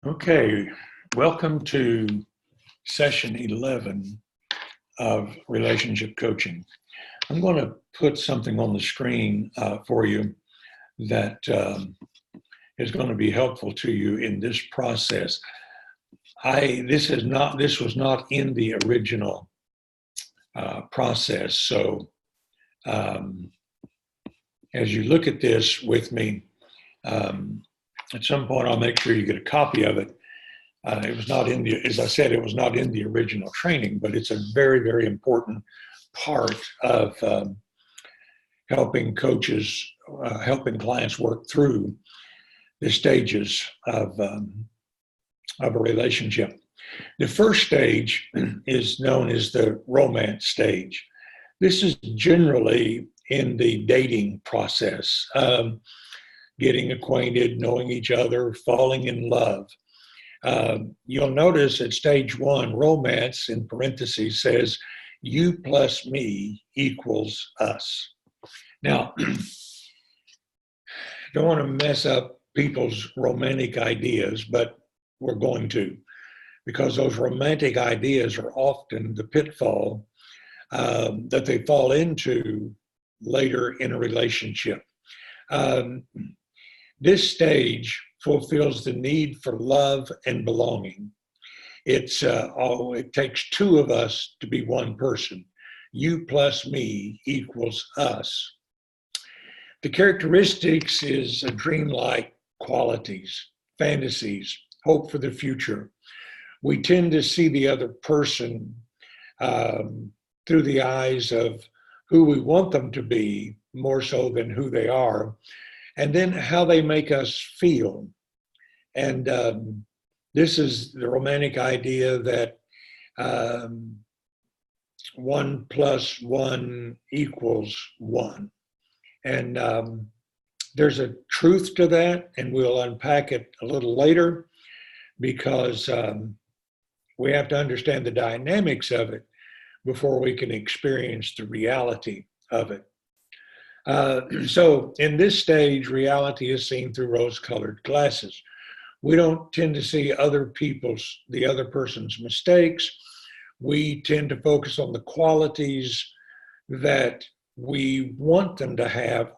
Okay, welcome to session 11 of relationship coaching. I'm going to put something on the screen for you that is going to be helpful to you in this process. This was not in the original process. So as you look at this with me, at some point I'll make sure you get a copy of it. It was not in the, as I said, it was not in the original training, but it's a very, very important part of helping coaches, helping clients work through the stages of a relationship. The first stage is known as the romance stage. This is generally in the dating process, getting acquainted, knowing each other, falling in love. You'll notice at stage one, romance in parentheses says, you plus me equals us. Now, don't want to mess up people's romantic ideas, but we're going to, because those romantic ideas are often the pitfall that they fall into later in a relationship. This stage fulfills the need for love and belonging. It takes two of us to be one person. You plus me equals us. The characteristics is a dreamlike qualities, fantasies, hope for the future. We tend to see the other person through the eyes of who we want them to be, more so than who they are, and then how they make us feel. And this is the romantic idea that 1 plus 1 equals 1. And there's a truth to that, and we'll unpack it a little later, because we have to understand the dynamics of it before we can experience the reality of it. So in this stage, reality is seen through rose-colored glasses. We don't tend to see the other person's mistakes. We tend to focus on the qualities that we want them to have,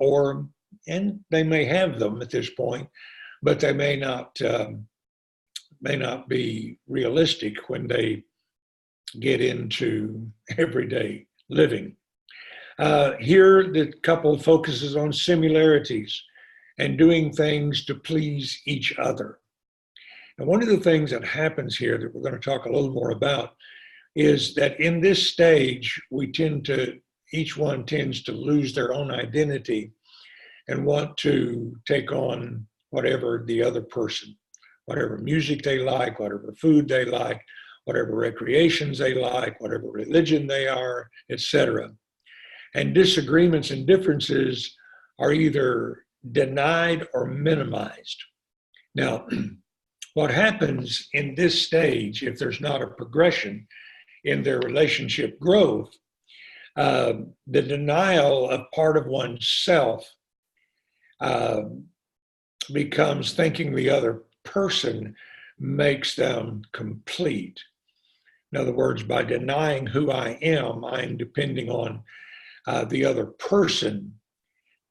and they may have them at this point, but they may not be realistic when they get into everyday living. Here, the couple focuses on similarities and doing things to please each other. And one of the things that happens here that we're going to talk a little more about is that in this stage, each one tends to lose their own identity and want to take on whatever the other person, whatever music they like, whatever food they like, whatever recreations they like, whatever religion they are, etc. And disagreements and differences are either denied or minimized. Now, what happens in this stage, if there's not a progression in their relationship growth, the denial of part of oneself becomes thinking the other person makes them complete. In other words, by denying who I am depending on the other person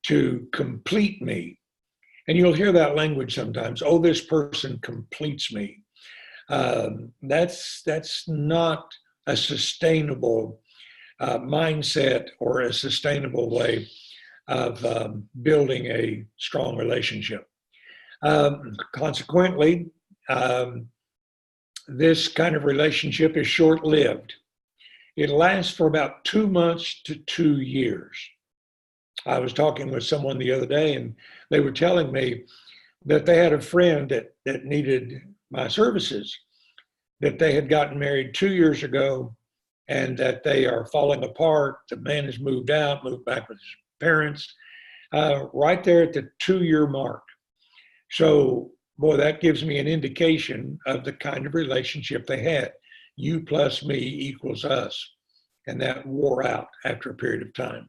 to complete me. And you'll hear that language sometimes. Oh, this person completes me. That's not a sustainable mindset or a sustainable way of building a strong relationship. Consequently, this kind of relationship is short-lived. It lasts for about 2 months to 2 years. I was talking with someone the other day, and they were telling me that they had a friend that needed my services, that they had gotten married 2 years ago, and that they are falling apart. The man has moved out, moved back with his parents, right there at the 2-year mark. So, boy, that gives me an indication of the kind of relationship they had. You plus me equals us. And that wore out after a period of time.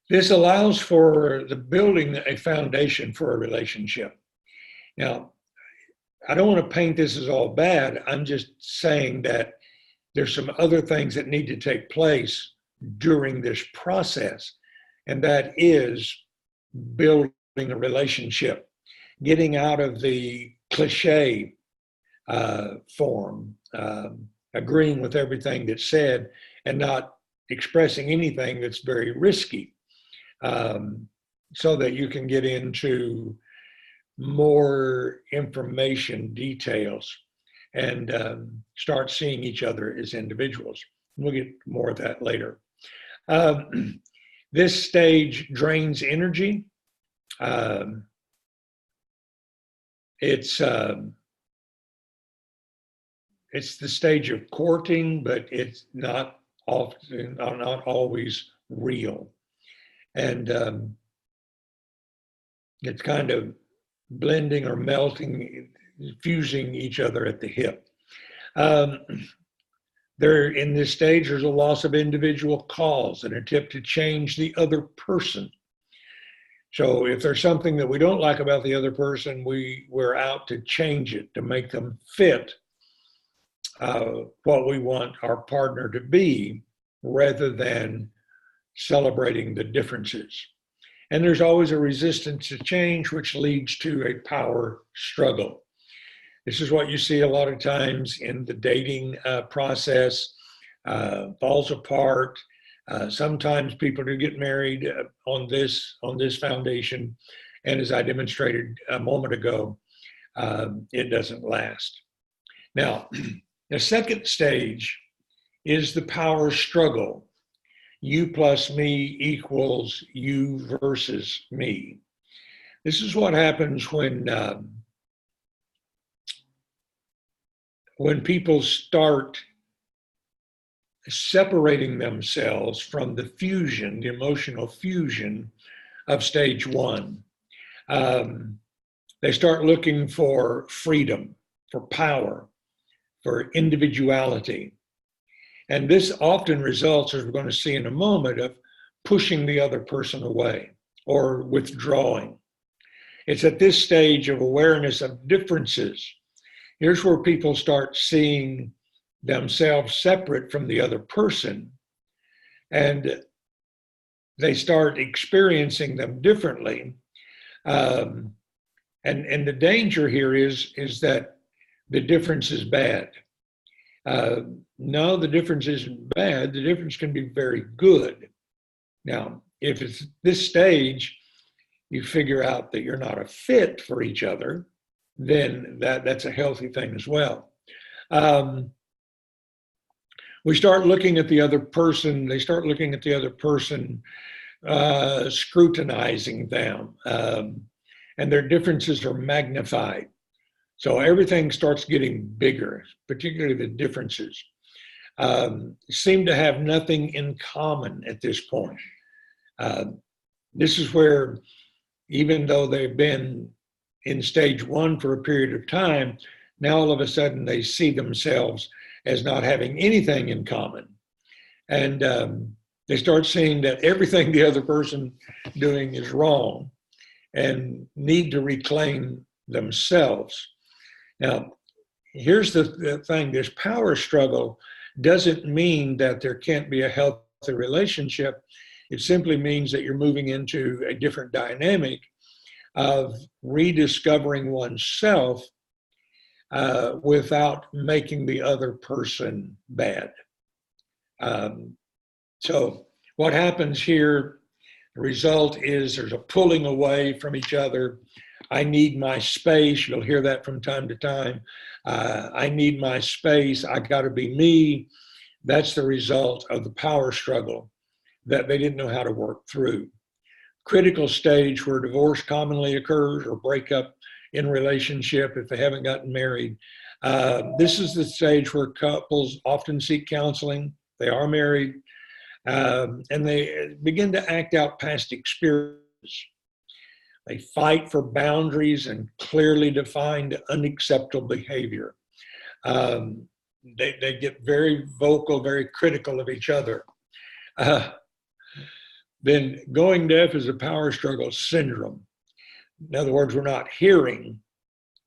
This allows for the building a foundation for a relationship. Now, I don't want to paint this as all bad. I'm just saying that there's some other things that need to take place during this process, and that is building a relationship, getting out of the cliche form, agreeing with everything that's said and not expressing anything that's very risky, so that you can get into more information, details, and start seeing each other as individuals. We'll get more of that later. This stage drains energy. It's the stage of courting, but it's not often, not always real. And it's kind of blending or melting, fusing each other at the hip. There, in this stage, there's a loss of individual cause, an attempt to change the other person. So if there's something that we don't like about the other person, we're out to change it, to make them fit what we want our partner to be, rather than celebrating the differences. And there's always a resistance to change, which leads to a power struggle. This is what you see a lot of times in the dating process, falls apart. Sometimes people do get married on this foundation, and as I demonstrated a moment ago, it doesn't last. Now, the second stage is the power struggle. You plus me equals you versus me. This is what happens when people start separating themselves from the fusion, the emotional fusion of stage one. They start looking for freedom, for power, for individuality. And this often results, as we're going to see in a moment, of pushing the other person away or withdrawing. It's at this stage of awareness of differences. Here's where people start seeing themselves separate from the other person, and they start experiencing them differently. And the danger here is that the difference is bad. No, the difference isn't bad. The difference can be very good. Now, if it's this stage, you figure out that you're not a fit for each other, then that's a healthy thing as well. We start looking at the other person. They start looking at the other person, scrutinizing them, and their differences are magnified. So everything starts getting bigger, particularly the differences. Seem to have nothing in common at this point. This is where, even though they've been in stage one for a period of time, now all of a sudden they see themselves as not having anything in common. And they start seeing that everything the other person doing is wrong and need to reclaim themselves. Now, here's the thing, this power struggle doesn't mean that there can't be a healthy relationship. It simply means that you're moving into a different dynamic of rediscovering oneself without making the other person bad. So what happens here, the result is there's a pulling away from each other. I need my space. You'll hear that from time to time. I need my space. I got to be me. That's the result of the power struggle that they didn't know how to work through. Critical stage where divorce commonly occurs, or breakup in relationship if they haven't gotten married. This is the stage where couples often seek counseling. They are married, and they begin to act out past experiences. They fight for boundaries and clearly defined unacceptable behavior. They get very vocal, very critical of each other. Then going deaf is a power struggle syndrome. In other words, we're not hearing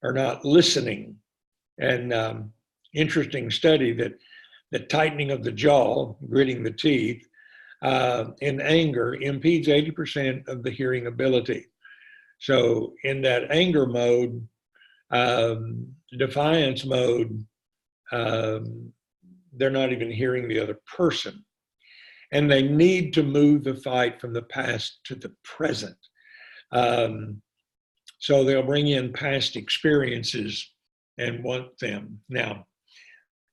are not listening. And interesting study that the tightening of the jaw, gritting the teeth, in anger impedes 80% of the hearing ability. So in that anger mode, defiance mode, they're not even hearing the other person. And they need to move the fight from the past to the present. So they'll bring in past experiences and want them. Now,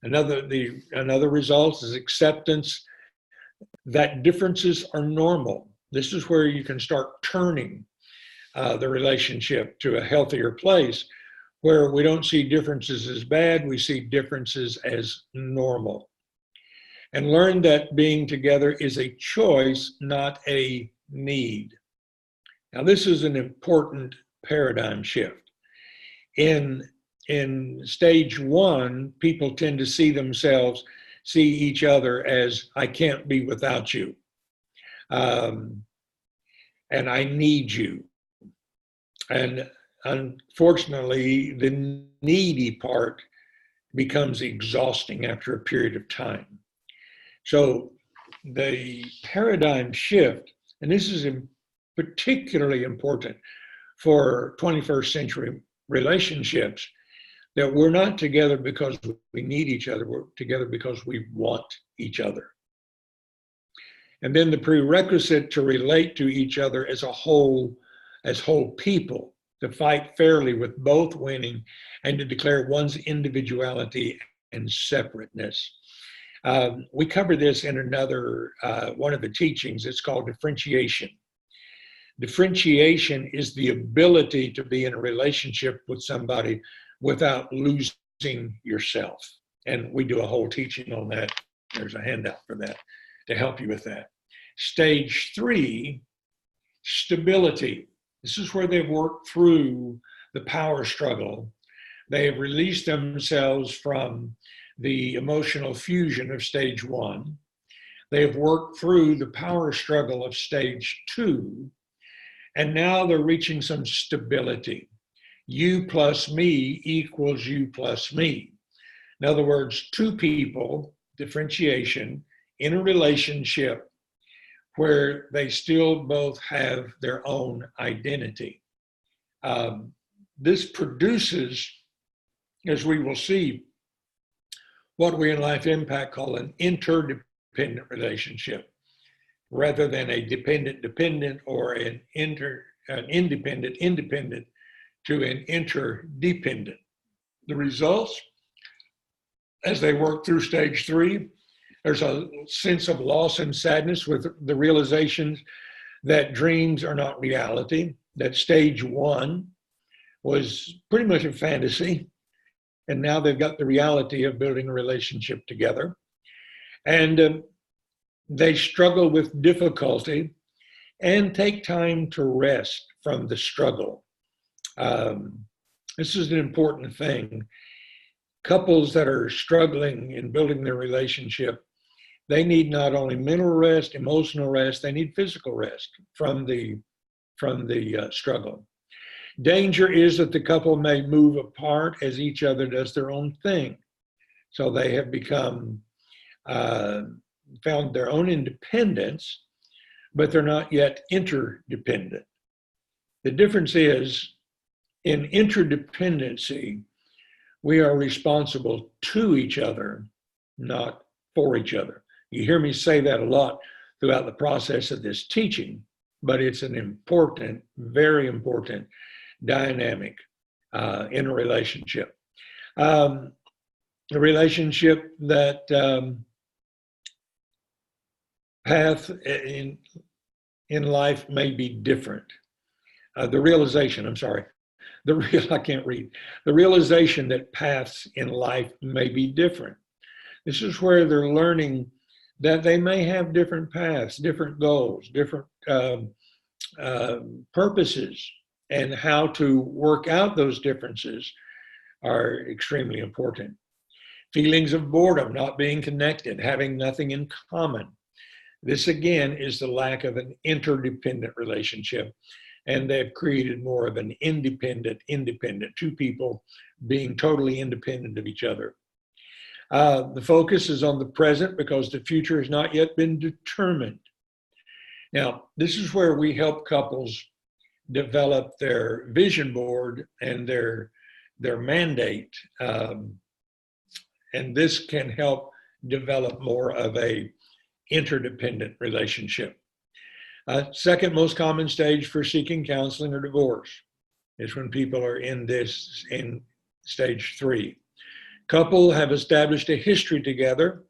another result is acceptance that differences are normal. This is where you can start turning the relationship to a healthier place, where we don't see differences as bad, we see differences as normal. And learn that being together is a choice, not a need. Now, this is an important paradigm shift. In stage one, people tend to see each other as, I can't be without you. And I need you. And unfortunately, the needy part becomes exhausting after a period of time. So the paradigm shift, and this is particularly important for 21st century relationships, that we're not together because we need each other, we're together because we want each other. And then the prerequisite to relate to each other as whole people, to fight fairly with both winning and to declare one's individuality and separateness. We cover this in another, one of the teachings. It's called differentiation. Differentiation is the ability to be in a relationship with somebody without losing yourself. And we do a whole teaching on that. There's a handout for that to help you with that. Stage 3, stability. This is where they've worked through the power struggle. They have released themselves from the emotional fusion of stage 1. They have worked through the power struggle of stage 2, and now they're reaching some stability. You plus me equals you plus me. In other words, two people, differentiation, in a relationship where they still both have their own identity. This produces, as we will see, what we in Life Impact call an interdependent relationship, rather than a dependent-dependent or an independent-independent to an interdependent. The results, as they work through stage 3, there's a sense of loss and sadness with the realization that dreams are not reality, that stage 1 was pretty much a fantasy, and now they've got the reality of building a relationship together. And they struggle with difficulty and take time to rest from the struggle. This is an important thing. Couples that are struggling in building their relationship, they need not only mental rest, emotional rest, they need physical rest from the struggle. Danger is that the couple may move apart as each other does their own thing. So they have become, found their own independence, but they're not yet interdependent. The difference is, in interdependency, we are responsible to each other, not for each other. You hear me say that a lot throughout the process of this teaching, but it's an important, very important dynamic in a relationship. A relationship that path in life may be different. The realization that paths in life may be different. This is where they're learning that they may have different paths, different goals, different purposes, and how to work out those differences are extremely important. Feelings of boredom, not being connected, having nothing in common. This again is the lack of an interdependent relationship. and they've created more of an independent, two people being totally independent of each other. The focus is on the present because the future has not yet been determined. Now, this is where we help couples develop their vision board and their mandate. And this can help develop more of a interdependent relationship. Second most common stage for seeking counseling or divorce is when people are in stage 3. Couple have established a history together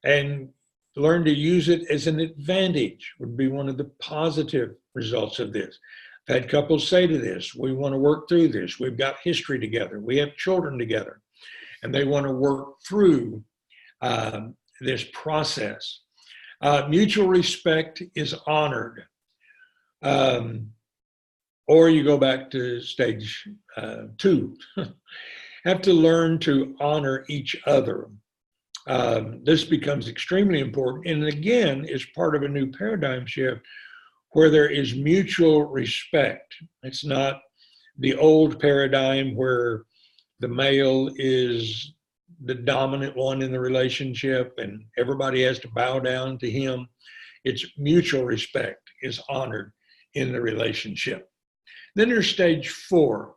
and learn to use it as an advantage would be one of the positive results of this. I've had couples say to this, we want to work through this. We've got history together. We have children together. And they want to work through this process. Mutual respect is honored. Or you go back to stage 2. Have to learn to honor each other. This becomes extremely important, and again, is part of a new paradigm shift where there is mutual respect. It's not the old paradigm where the male is the dominant one in the relationship and everybody has to bow down to him. It's mutual respect is honored in the relationship. Then there's stage 4,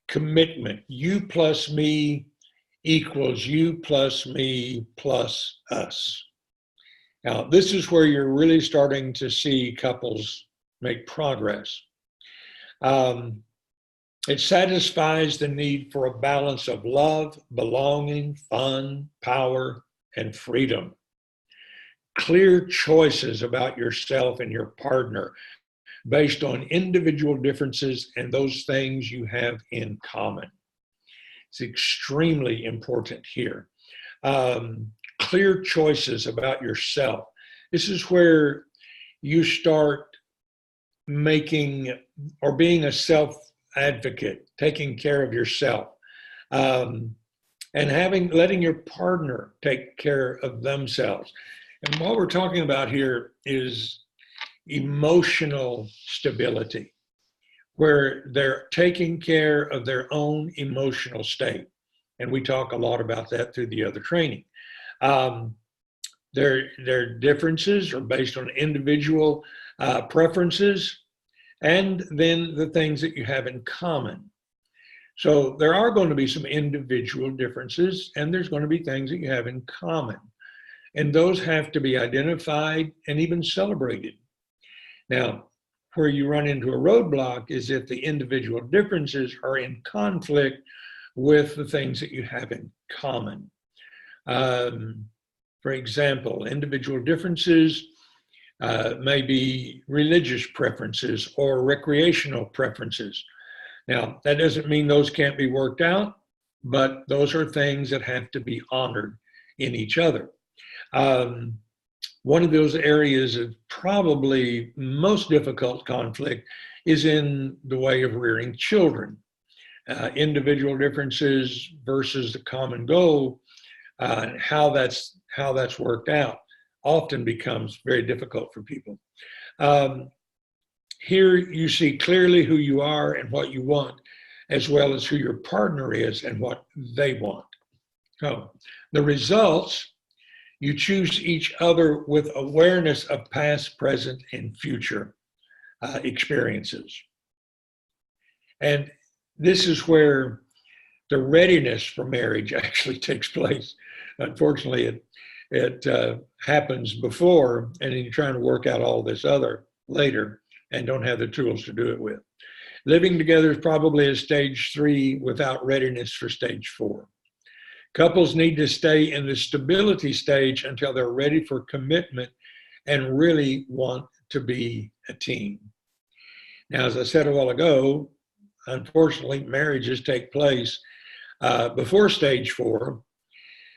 commitment. You plus me equals you plus me plus us. Now, this is where you're really starting to see couples make progress. It satisfies the need for a balance of love, belonging, fun, power, and freedom. Clear choices about yourself and your partner based on individual differences and those things you have in common. It's extremely important here. Clear choices about yourself. This is where you start making or being a self-advocate, taking care of yourself, and letting your partner take care of themselves. And what we're talking about here is emotional stability, where they're taking care of their own emotional state. And we talk a lot about that through the other training. Their differences are based on individual preferences and then the things that you have in common. So there are going to be some individual differences and there's going to be things that you have in common. And those have to be identified and even celebrated. Now, where you run into a roadblock is if the individual differences are in conflict with the things that you have in common. For example, individual differences may be religious preferences or recreational preferences. Now, that doesn't mean those can't be worked out, but those are things that have to be honored in each other. One of those areas of probably most difficult conflict is in the way of rearing children. Individual differences versus the common goal, how that's worked out often becomes very difficult for people. Here you see clearly who you are and what you want, as well as who your partner is and what they want. So the results, you choose each other with awareness of past, present, and future experiences. And this is where the readiness for marriage actually takes place. Unfortunately, it happens before, and then you're trying to work out all this other later and don't have the tools to do it with. Living together is probably a stage 3 without readiness for stage 4. Couples need to stay in the stability stage until they're ready for commitment and really want to be a team. Now, as I said a while ago, unfortunately, marriages take place before stage 4,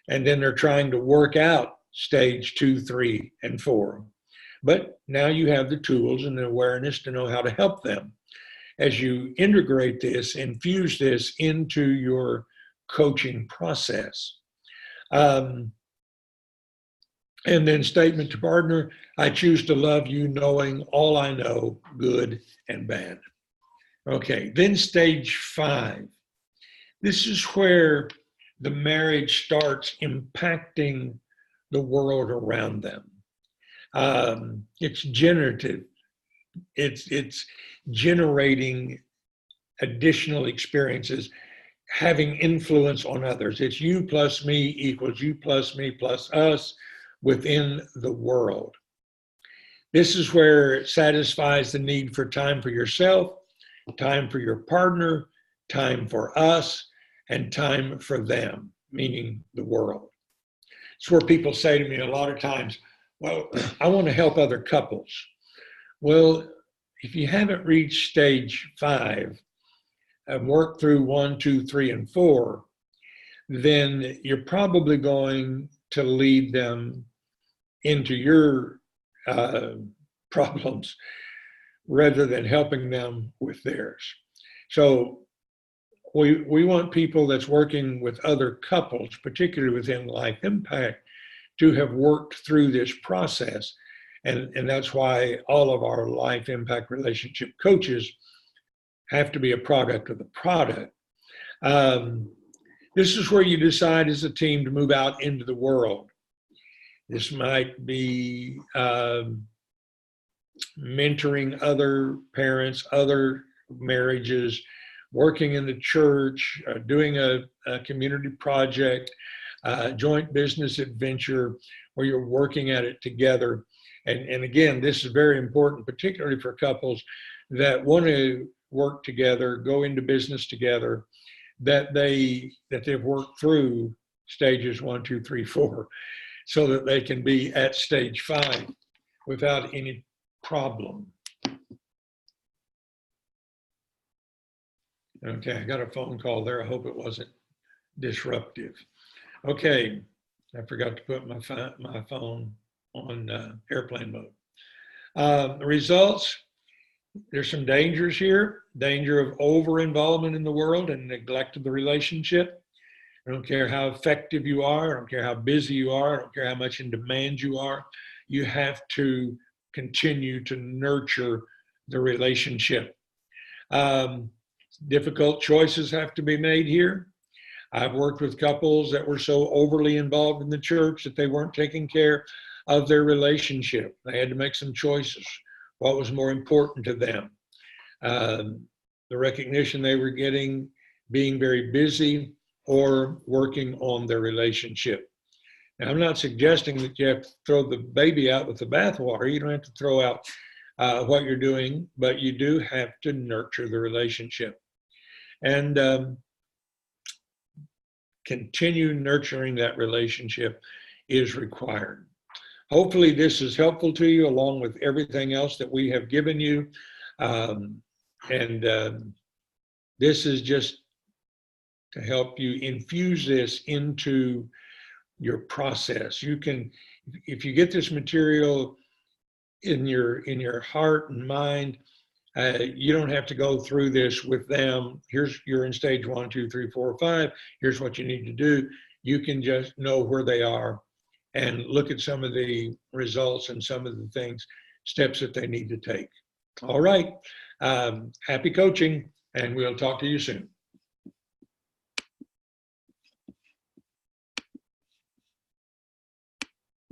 and then they're trying to work out stage 2, 3, and 4. But now you have the tools and the awareness to know how to help them as you integrate this, infuse this into your coaching process. And then statement to partner, I choose to love you knowing all I know, good and bad. Okay, then stage 5. This is where the marriage starts impacting the world around them. It's generative. It's generating additional experiences, having influence on others. It's you plus me equals you plus me plus us within the world. This is where it satisfies the need for time for yourself, time for your partner, time for us, and time for them, meaning the world. It's where people say to me a lot of times, well, I want to help other couples. Well, if you haven't reached stage 5 and worked through 1, 2, 3, and 4, then you're probably going to lead them into your problems rather than helping them with theirs. So we want people that's working with other couples, particularly within Life Impact, to have worked through this process. And that's why all of our Life Impact relationship coaches have to be a product of the product. This is where you decide as a team to move out into the world. This might be mentoring other parents, other marriages, working in the church, doing a community project, joint business adventure where you're working at it together. And again, this is very important, particularly for couples that want to work together, go into business together, that they've worked through stages 1, 2, 3, 4, so that they can be at stage 5 without any problem. Okay, I got a phone call there. I hope it wasn't disruptive. Okay, I forgot to put my phone on airplane mode. The results, there's some dangers here. Danger of over-involvement in the world and neglect of the relationship. I don't care how effective you are. I don't care how busy you are. I don't care how much in demand you are. You have to continue to nurture the relationship. Difficult choices have to be made here. I've worked with couples that were so overly involved in the church that they weren't taking care of their relationship. They had to make some choices. What was more important to them? The recognition they were getting, being very busy, or working on their relationship. Now, I'm not suggesting that you have to throw the baby out with the bathwater. You don't have to throw out what you're doing, but you do have to nurture the relationship. And continue nurturing that relationship is required. Hopefully this is helpful to you along with everything else that we have given you. This is just to help you infuse this into your process. You can, if you get this material in your heart and mind, you don't have to go through this with them. You're in stage 1, 2, 3, 4, 5. Here's what you need to do. You can just know where they are and look at some of the results and some of the steps that they need to take. All right. Happy coaching, and we'll talk to you soon.